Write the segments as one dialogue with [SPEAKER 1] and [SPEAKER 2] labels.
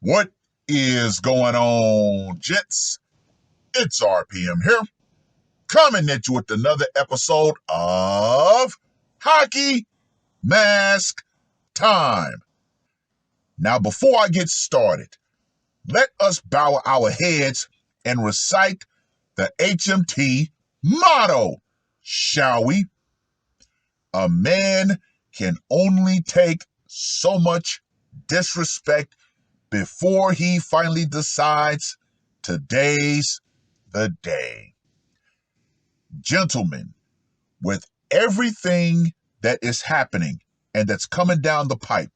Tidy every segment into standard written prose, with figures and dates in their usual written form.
[SPEAKER 1] What is going on, gents? It's RPM here, coming at you with another episode of Hockey Mask Time. Now, before I get started, let us bow our heads and recite the HMT motto, shall we? A man can only take so much disrespect before he finally decides today's the day. Gentlemen, with everything that is happening and that's coming down the pipe,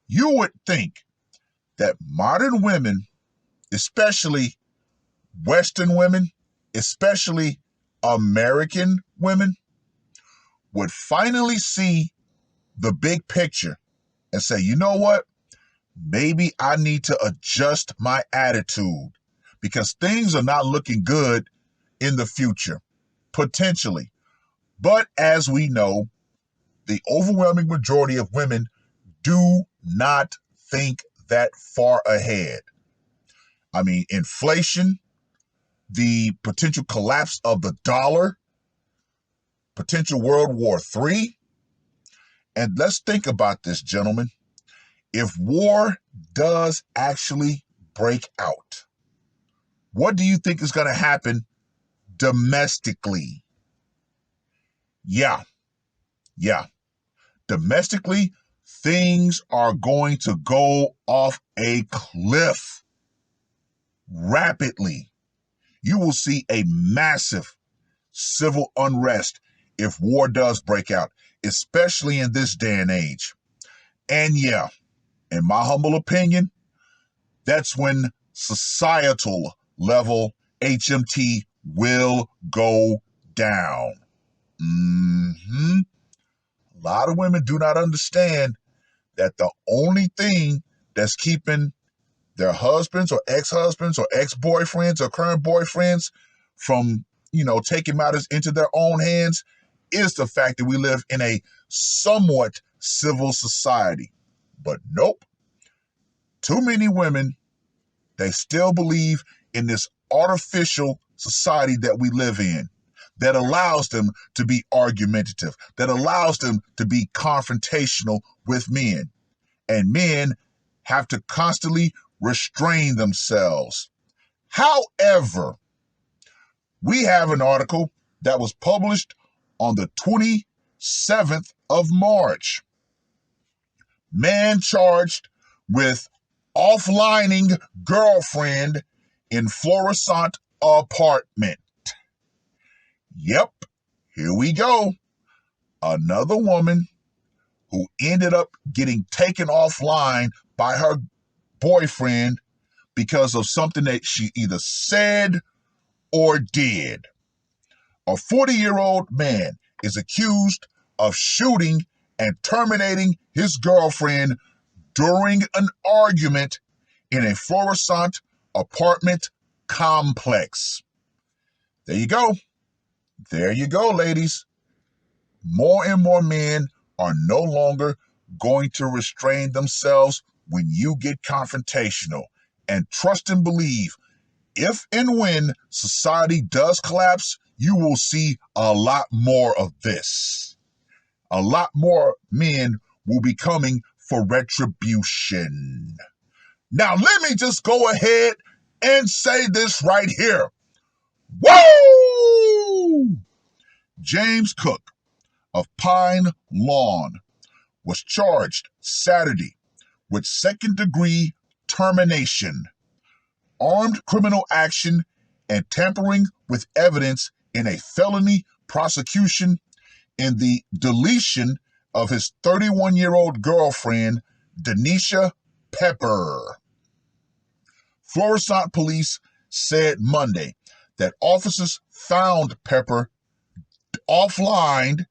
[SPEAKER 1] you would think that modern women, especially Western women, especially American women, would finally see the big picture and say, you know what? Maybe I need to adjust my attitude because things are not looking good in the future, potentially. But as we know, the overwhelming majority of women do not think that far ahead. I mean, inflation, the potential collapse of the dollar, potential World War III. And let's think about this, gentlemen. If war does actually break out, what do you think is going to happen domestically? Yeah. Domestically, things are going to go off a cliff rapidly. You will see a massive civil unrest if war does break out, especially in this day and age. And yeah, in my humble opinion, that's when societal level HMT will go down. A lot of women do not understand that the only thing that's keeping their husbands or ex-boyfriends or current boyfriends from, taking matters into their own hands is the fact that we live in a somewhat civil society. But nope. Too many women, they still believe in this artificial society that we live in that allows them to be argumentative, that allows them to be confrontational with men. And men have to constantly restrain themselves. However, we have an article that was published on the 27th of March. Man charged with offlining girlfriend in Florissant apartment. Yep, here we go. Another woman who ended up getting taken offline by her boyfriend because of something that she either said or did. A 40-year-old man is accused of shooting and terminating his girlfriend during an argument in a Florissant apartment complex. There you go. There you go, ladies. More and more men are no longer going to restrain themselves when you get confrontational. And trust and believe, if and when society does collapse, you will see a lot more of this. A lot more men will be coming for retribution. Now, let me just go ahead and say this right here. Woo! James Cook of Pine Lawn was charged Saturday with second-degree termination, armed criminal action, and tampering with evidence in a felony prosecution in the deletion of his 31-year-old girlfriend, Denisha Pepper. Florissant police said Monday that officers found Pepper offline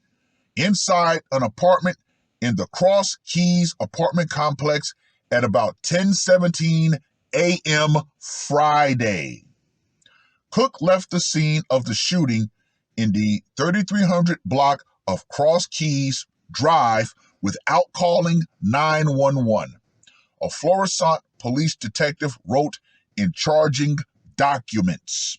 [SPEAKER 1] inside an apartment in the Cross Keys apartment complex at about 10:17 a.m. Friday. Cook left the scene of the shooting in the 3300 block of Cross Keys Drive without calling 911. A Florissant police detective wrote in charging documents.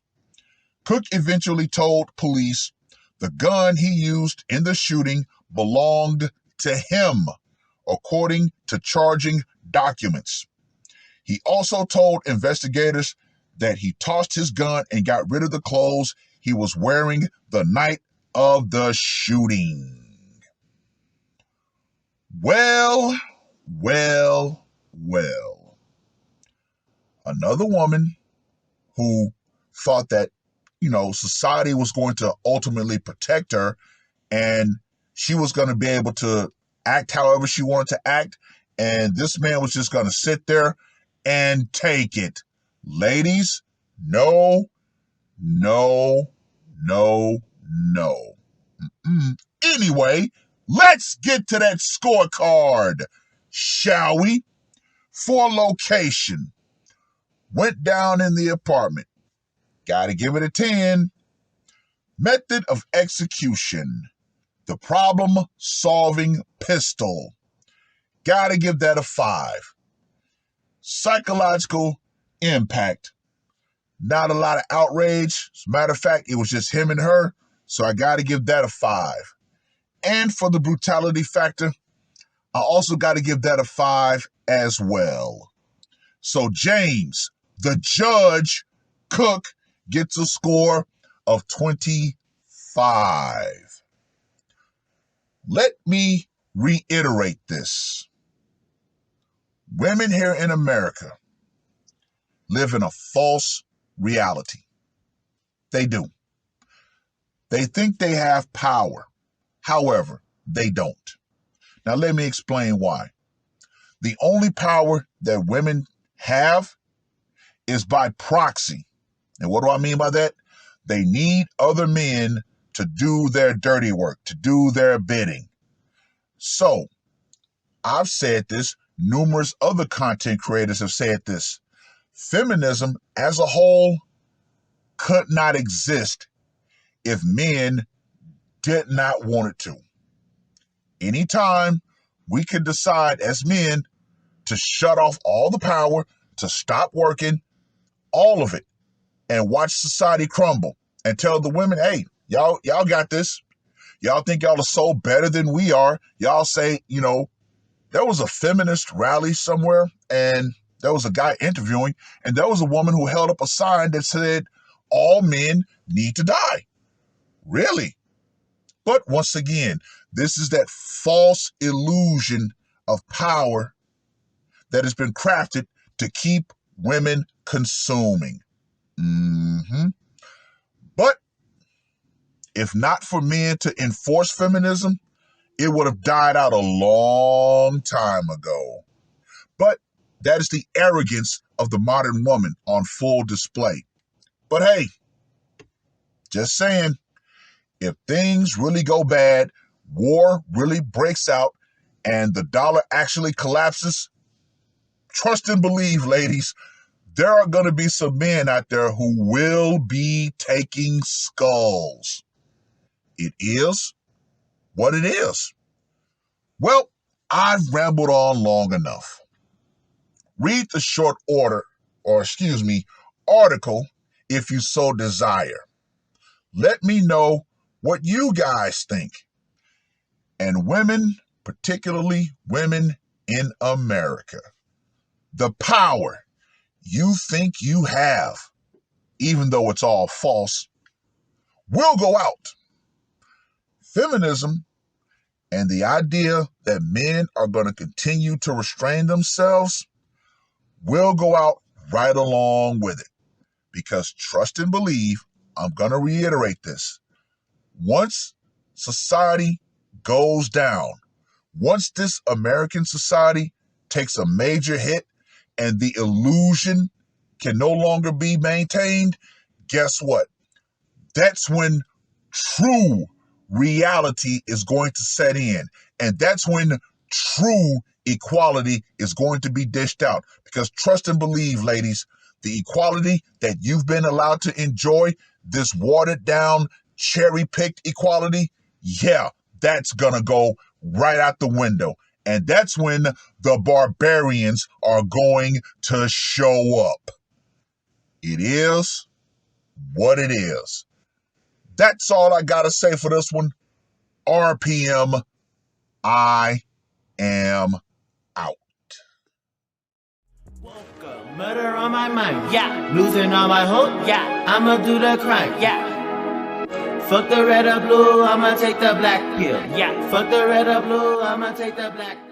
[SPEAKER 1] Cook eventually told police the gun he used in the shooting belonged to him, according to charging documents. He also told investigators that he tossed his gun and got rid of the clothes he was wearing the night of the shooting. Well. Another woman who thought that, society was going to ultimately protect her and she was going to be able to act however she wanted to act, and this man was just going to sit there and take it. Ladies, no. Anyway, let's get to that scorecard, shall we? For location, went down in the apartment. Gotta give it a 10. Method of execution, the problem-solving pistol. Gotta give that a 5. Psychological impact, not a lot of outrage. As a matter of fact, it was just him and her, so I gotta give that a 5. And for the brutality factor, I also got to give that a 5 as well. So James, the judge, Cook, gets a score of 25. Let me reiterate this. Women here in America live in a false reality. They do. They think they have power. However, they don't. Now, let me explain why. The only power that women have is by proxy. And what do I mean by that? They need other men to do their dirty work, to do their bidding. So, I've said this, numerous other content creators have said this. Feminism as a whole could not exist if men did not want it to. Anytime we can decide as men to shut off all the power, to stop working, all of it, and watch society crumble and tell the women, hey, y'all got this. Y'all think y'all are so better than we are. Y'all say, there was a feminist rally somewhere and there was a guy interviewing and there was a woman who held up a sign that said, all men need to die. Really? But once again, this is that false illusion of power that has been crafted to keep women consuming. But if not for men to enforce feminism, it would have died out a long time ago. But that is the arrogance of the modern woman on full display. But hey, just saying, if things really go bad, war really breaks out, and the dollar actually collapses, trust and believe, ladies, there are going to be some men out there who will be taking skulls. It is what it is. Well, I've rambled on long enough. Read the short article if you so desire. Let me know what you guys think. And women, particularly women in America, the power you think you have, even though it's all false, will go out. Feminism and the idea that men are going to continue to restrain themselves will go out right along with it. Because trust and believe, I'm going to reiterate this. Once society goes down, once this American society takes a major hit and the illusion can no longer be maintained, guess what? That's when true reality is going to set in. And that's when true equality is going to be dished out. Because trust and believe, ladies, the equality that you've been allowed to enjoy, this watered down, cherry-picked equality, yeah, that's gonna go right out the window. And that's when the barbarians are going to show up. It is what it is. That's all I got to say for this one. RPM, I am out.
[SPEAKER 2] Murder on my mind, yeah. Losing all my hope, yeah. I'ma do the crime, yeah. Fuck the red or blue, I'ma take the black pill, yeah. Fuck the red or blue, I'ma take the black pill.